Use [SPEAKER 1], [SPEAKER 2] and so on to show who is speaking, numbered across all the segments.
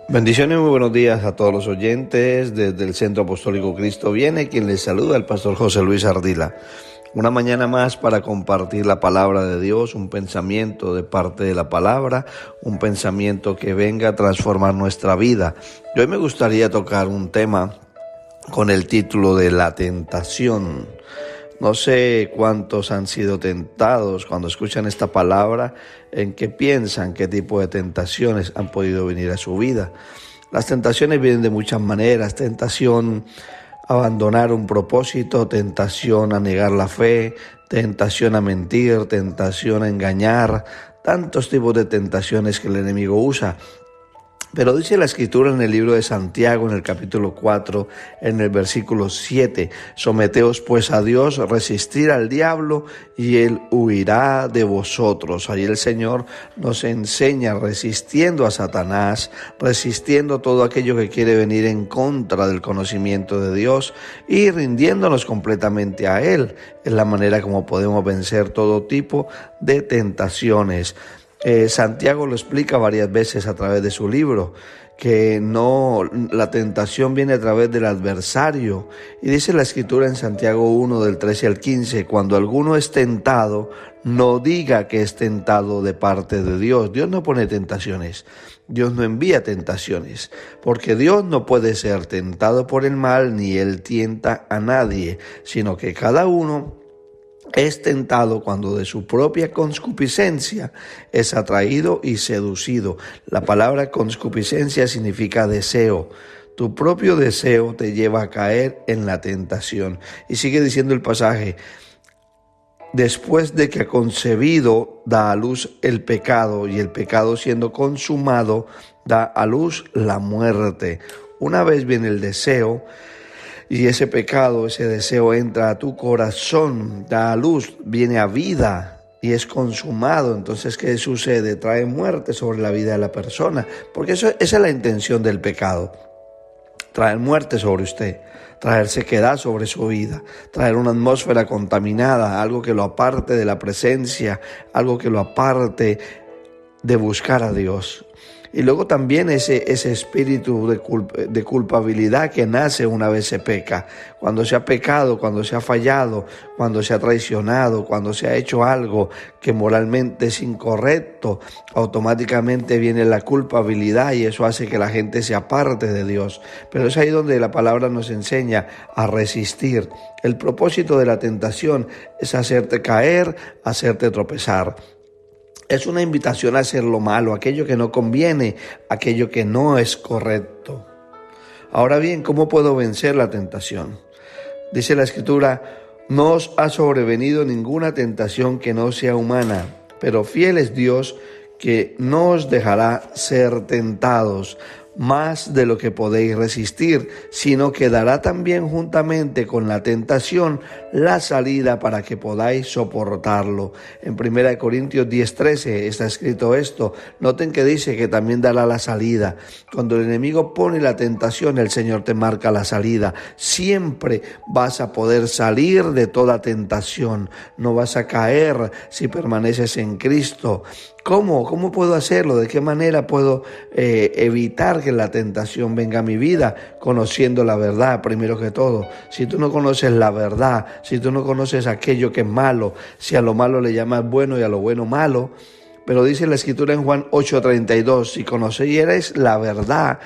[SPEAKER 1] Bendiciones y muy buenos días a todos los oyentes. Desde el Centro Apostólico Cristo Viene, quien les saluda, el pastor José Luis Ardila. Una mañana más para compartir la palabra de Dios, un pensamiento de parte de la palabra, un pensamiento que venga a transformar nuestra vida. Y hoy me gustaría tocar un tema con el título de la tentación. No sé cuántos han sido tentados cuando escuchan esta palabra, en qué piensan, qué tipo de tentaciones han podido venir a su vida. Las tentaciones vienen de muchas maneras: tentación a abandonar un propósito, tentación a negar la fe, tentación a mentir, tentación a engañar, tantos tipos de tentaciones que el enemigo usa. Pero dice la Escritura en el libro de Santiago, en el capítulo 4, en el versículo 7, someteos pues a Dios, resistir al diablo y él huirá de vosotros. Ahí el Señor nos enseña resistiendo a Satanás, resistiendo todo aquello que quiere venir en contra del conocimiento de Dios y rindiéndonos completamente a Él. Es la manera como podemos vencer todo tipo de tentaciones. Santiago lo explica varias veces a través de su libro, que la tentación viene a través del adversario. Y dice la Escritura en Santiago 1, del 13 al 15, cuando alguno es tentado, no diga que es tentado de parte de Dios. Dios no pone tentaciones, Dios no envía tentaciones, porque Dios no puede ser tentado por el mal, ni Él tienta a nadie, sino que cada uno es tentado cuando de su propia concupiscencia es atraído y seducido. La palabra concupiscencia significa deseo. Tu propio deseo te lleva a caer en la tentación. Y sigue diciendo el pasaje: después de que ha concebido, da a luz el pecado, y el pecado siendo consumado, da a luz la muerte. Una vez viene el deseo, y ese pecado, ese deseo entra a tu corazón, da a luz, viene a vida y es consumado. Entonces, ¿qué sucede? Trae muerte sobre la vida de la persona, porque esa es la intención del pecado: traer muerte sobre usted, traer sequedad sobre su vida, traer una atmósfera contaminada, algo que lo aparte de la presencia, algo que lo aparte de buscar a Dios. Y luego también ese espíritu de culpabilidad que nace una vez se peca. Cuando se ha pecado, cuando se ha fallado, cuando se ha traicionado, cuando se ha hecho algo que moralmente es incorrecto, automáticamente viene la culpabilidad y eso hace que la gente se aparte de Dios. Pero es ahí donde la palabra nos enseña a resistir. El propósito de la tentación es hacerte caer, hacerte tropezar. Es una invitación a hacer lo malo, aquello que no conviene, aquello que no es correcto. Ahora bien, ¿cómo puedo vencer la tentación? Dice la Escritura: no os ha sobrevenido ninguna tentación que no sea humana, pero fiel es Dios, que no os dejará ser tentados más de lo que podéis resistir, sino que dará también juntamente con la tentación la salida para que podáis soportarlo. En 1 Corintios 10:13 está escrito esto. Noten que dice que también dará la salida. Cuando el enemigo pone la tentación, el Señor te marca la salida. Siempre vas a poder salir de toda tentación. No vas a caer si permaneces en Cristo. ¿Cómo puedo hacerlo? ¿De qué manera puedo evitar que la tentación venga a mi vida? Conociendo la verdad, primero que todo. Si tú no conoces la verdad, si tú no conoces aquello que es malo, si a lo malo le llamas bueno y a lo bueno malo. Pero dice la Escritura en Juan 8:32, si conocieres la verdad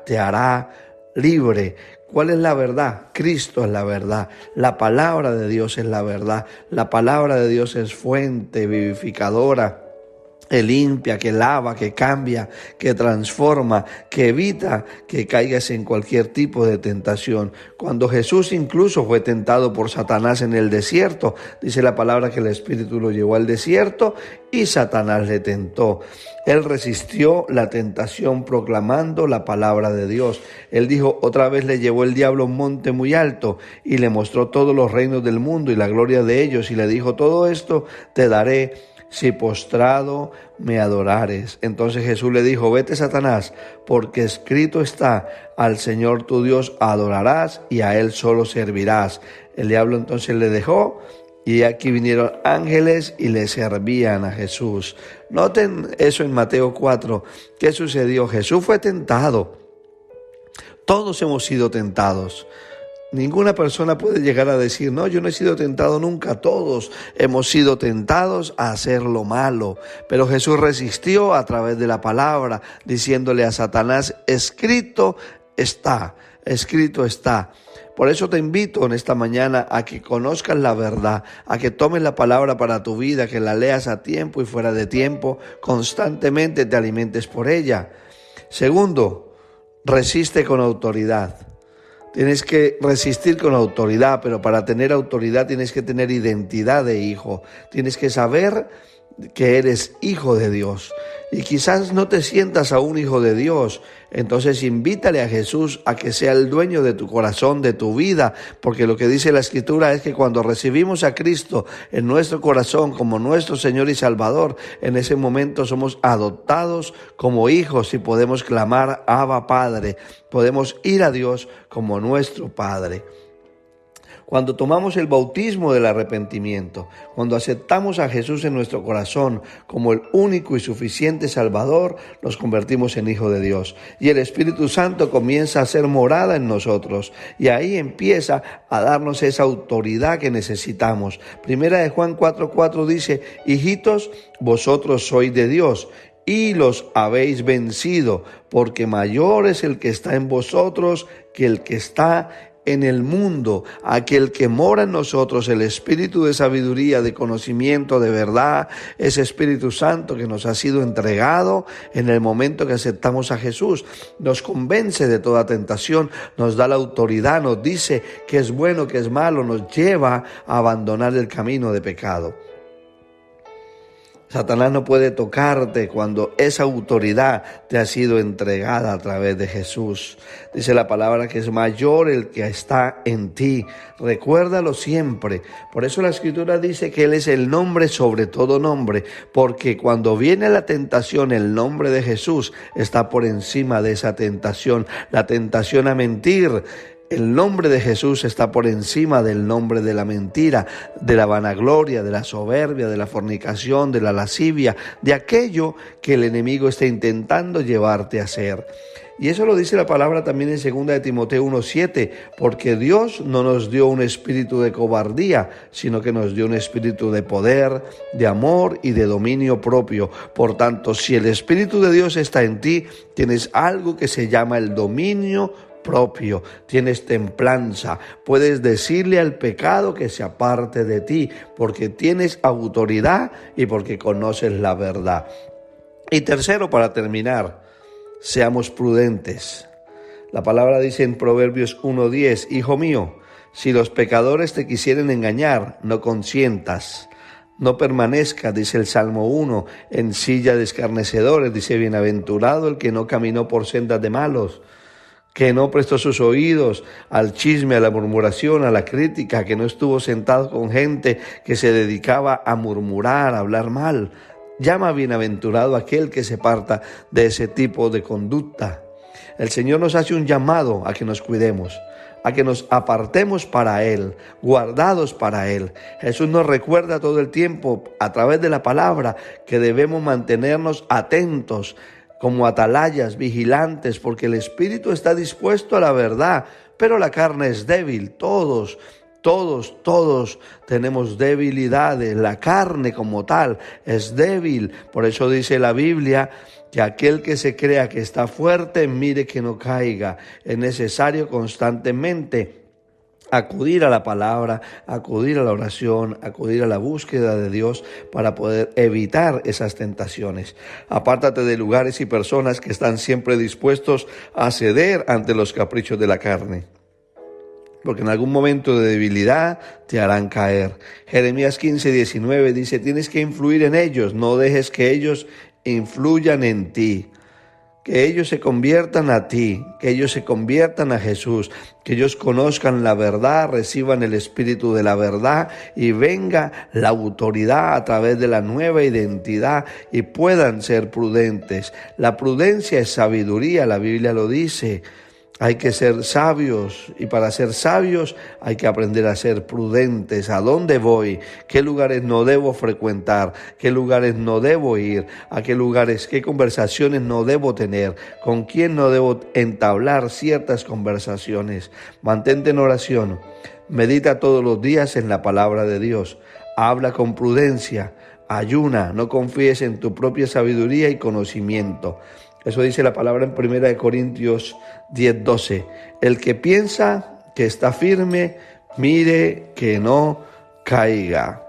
[SPEAKER 1] te hará libre. ¿Cuál es la verdad? Cristo es la verdad. La palabra de Dios es la verdad. La palabra de Dios es fuente vivificadora, que limpia, que lava, que cambia, que transforma, que evita que caigas en cualquier tipo de tentación. Cuando Jesús incluso fue tentado por Satanás en el desierto, dice la palabra que el Espíritu lo llevó al desierto y Satanás le tentó. Él resistió la tentación proclamando la palabra de Dios. Él dijo: otra vez le llevó el diablo a un monte muy alto y le mostró todos los reinos del mundo y la gloria de ellos, y le dijo: todo esto te daré si postrado me adorares. Entonces Jesús le dijo: vete, Satanás, porque escrito está: al Señor tu Dios adorarás y a Él solo servirás. El diablo entonces le dejó y aquí vinieron ángeles y le servían a Jesús. Noten eso en Mateo 4. ¿Qué sucedió? Jesús fue tentado. Todos hemos sido tentados. Ninguna persona puede llegar a decir, no, yo no he sido tentado nunca. Todos hemos sido tentados a hacer lo malo. Pero Jesús resistió a través de la palabra, diciéndole a Satanás, escrito está, escrito está. Por eso te invito en esta mañana a que conozcas la verdad, a que tomes la palabra para tu vida, que la leas a tiempo y fuera de tiempo, constantemente te alimentes por ella. Segundo, resiste con autoridad. Tienes que resistir con autoridad, pero para tener autoridad tienes que tener identidad de hijo. Tienes que saber que eres hijo de Dios. Y quizás no te sientas aún hijo de Dios. Entonces invítale a Jesús a que sea el dueño de tu corazón, de tu vida, porque lo que dice la Escritura es que cuando recibimos a Cristo en nuestro corazón como nuestro Señor y Salvador, en ese momento somos adoptados como hijos y podemos clamar Abba Padre, podemos ir a Dios como nuestro Padre. Cuando tomamos el bautismo del arrepentimiento, cuando aceptamos a Jesús en nuestro corazón como el único y suficiente Salvador, nos convertimos en hijos de Dios. Y el Espíritu Santo comienza a hacer morada en nosotros. Y ahí empieza a darnos esa autoridad que necesitamos. Primera de Juan 4:4 dice, hijitos, vosotros sois de Dios y los habéis vencido, porque mayor es el que está en vosotros que el que está en el mundo. Aquel que mora en nosotros, el Espíritu de sabiduría, de conocimiento, de verdad, ese Espíritu Santo que nos ha sido entregado en el momento que aceptamos a Jesús, nos convence de toda tentación, nos da la autoridad, nos dice que es bueno, que es malo, nos lleva a abandonar el camino de pecado. Satanás no puede tocarte cuando esa autoridad te ha sido entregada a través de Jesús. Dice la palabra que es mayor el que está en ti. Recuérdalo siempre. Por eso la Escritura dice que Él es el nombre sobre todo nombre, porque cuando viene la tentación, el nombre de Jesús está por encima de esa tentación. La tentación a mentir, el nombre de Jesús está por encima del nombre de la mentira, de la vanagloria, de la soberbia, de la fornicación, de la lascivia, de aquello que el enemigo está intentando llevarte a hacer. Y eso lo dice la palabra también en 2 de Timoteo 1:7, porque Dios no nos dio un espíritu de cobardía, sino que nos dio un espíritu de poder, de amor y de dominio propio. Por tanto, si el Espíritu de Dios está en ti, tienes algo que se llama el dominio propio, tienes templanza, puedes decirle al pecado que se aparte de ti, porque tienes autoridad y porque conoces la verdad. Y tercero, para terminar, seamos prudentes. La palabra dice en Proverbios 1:10, hijo mío, si los pecadores te quisieren engañar, no consientas. No permanezca, dice el Salmo 1, en silla de escarnecedores, dice bienaventurado el que no caminó por sendas de malos, que no prestó sus oídos al chisme, a la murmuración, a la crítica, que no estuvo sentado con gente que se dedicaba a murmurar, a hablar mal. Llama bienaventurado aquel que se aparta de ese tipo de conducta. El Señor nos hace un llamado a que nos cuidemos, a que nos apartemos para Él, guardados para Él. Jesús nos recuerda todo el tiempo a través de la palabra que debemos mantenernos atentos, como atalayas, vigilantes, porque el espíritu está dispuesto a la verdad, pero la carne es débil. Todos tenemos debilidades. La carne como tal es débil. Por eso dice la Biblia que aquel que se crea que está fuerte, mire que no caiga. Es necesario constantemente acudir a la palabra, acudir a la oración, acudir a la búsqueda de Dios para poder evitar esas tentaciones. Apártate de lugares y personas que están siempre dispuestos a ceder ante los caprichos de la carne, porque en algún momento de debilidad te harán caer. Jeremías 15:19 dice, tienes que influir en ellos, no dejes que ellos influyan en ti. Que ellos se conviertan a ti, que ellos se conviertan a Jesús, que ellos conozcan la verdad, reciban el espíritu de la verdad y venga la autoridad a través de la nueva identidad y puedan ser prudentes. La prudencia es sabiduría, la Biblia lo dice. Hay que ser sabios y para ser sabios hay que aprender a ser prudentes. ¿A dónde voy? ¿Qué lugares no debo frecuentar? ¿Qué lugares no debo ir? ¿A qué lugares, qué conversaciones no debo tener? ¿Con quién no debo entablar ciertas conversaciones? Mantente en oración. Medita todos los días en la palabra de Dios. Habla con prudencia. Ayuna. No confíes en tu propia sabiduría y conocimiento. Eso dice la palabra en 1 Corintios 10:12. El que piensa que está firme, mire que no caiga.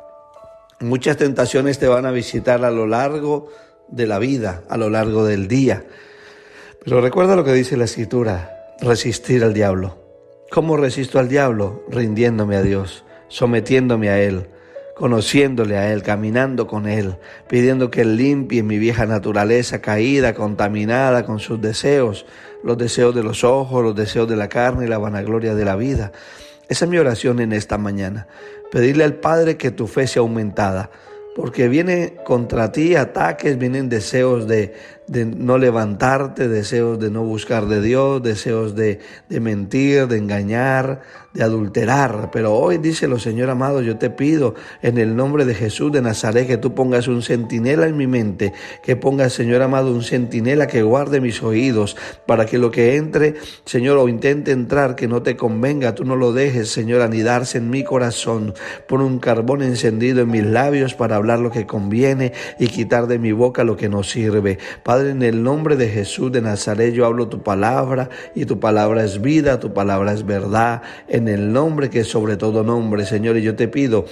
[SPEAKER 1] Muchas tentaciones te van a visitar a lo largo de la vida, a lo largo del día. Pero recuerda lo que dice la Escritura, resistir al diablo. ¿Cómo resisto al diablo? Rindiéndome a Dios, sometiéndome a Él, conociéndole a Él, caminando con Él, pidiendo que Él limpie mi vieja naturaleza caída, contaminada con sus deseos, los deseos de los ojos, los deseos de la carne y la vanagloria de la vida. Esa es mi oración en esta mañana, pedirle al Padre que tu fe sea aumentada, porque viene contra ti ataques, vienen deseos de no levantarte, deseos de no buscar de Dios, deseos de mentir, de engañar, de adulterar. Pero hoy, díselo, Señor amado, yo te pido en el nombre de Jesús de Nazaret que tú pongas un centinela en mi mente, que pongas, Señor amado, un centinela que guarde mis oídos, para que lo que entre, Señor, o intente entrar, que no te convenga, tú no lo dejes, Señor, anidarse en mi corazón. Pon un carbón encendido en mis labios para hablar lo que conviene y quitar de mi boca lo que no sirve. Padre, en el nombre de Jesús de Nazaret yo hablo tu palabra y tu palabra es vida, tu palabra es verdad, en el nombre que es sobre todo nombre, Señor, y yo te pido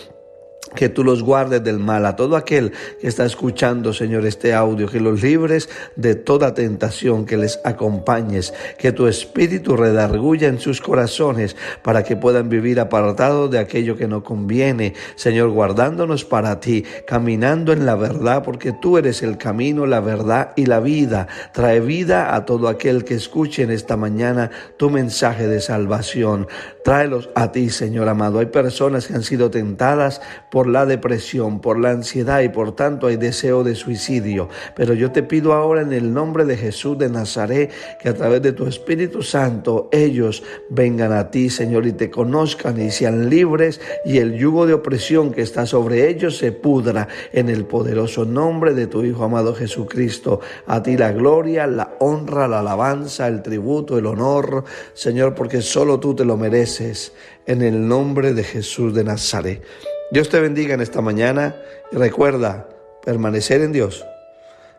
[SPEAKER 1] que tú los guardes del mal, a todo aquel que está escuchando, Señor, este audio, que los libres de toda tentación, que les acompañes, que tu espíritu redarguya en sus corazones para que puedan vivir apartados de aquello que no conviene, Señor, guardándonos para ti, caminando en la verdad, porque tú eres el camino, la verdad y la vida. Trae vida a todo aquel que escuche en esta mañana tu mensaje de salvación. Tráelos a ti, Señor amado. Hay personas que han sido tentadas por la depresión, por la ansiedad y por tanto hay deseo de suicidio. Pero yo te pido ahora en el nombre de Jesús de Nazaret que a través de tu Espíritu Santo ellos vengan a ti, Señor, y te conozcan y sean libres y el yugo de opresión que está sobre ellos se pudra en el poderoso nombre de tu Hijo amado Jesucristo. A ti la gloria, la honra, la alabanza, el tributo, el honor, Señor, porque solo tú te lo mereces, en el nombre de Jesús de Nazaret. Dios te bendiga en esta mañana y recuerda permanecer en Dios.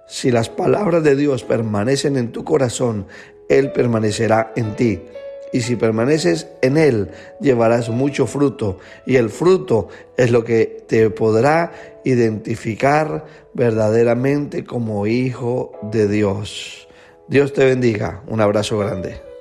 [SPEAKER 1] Si las palabras de Dios permanecen en tu corazón, Él permanecerá en ti. Y si permaneces en Él, llevarás mucho fruto. Y el fruto es lo que te podrá identificar verdaderamente como hijo de Dios. Dios te bendiga. Un abrazo grande.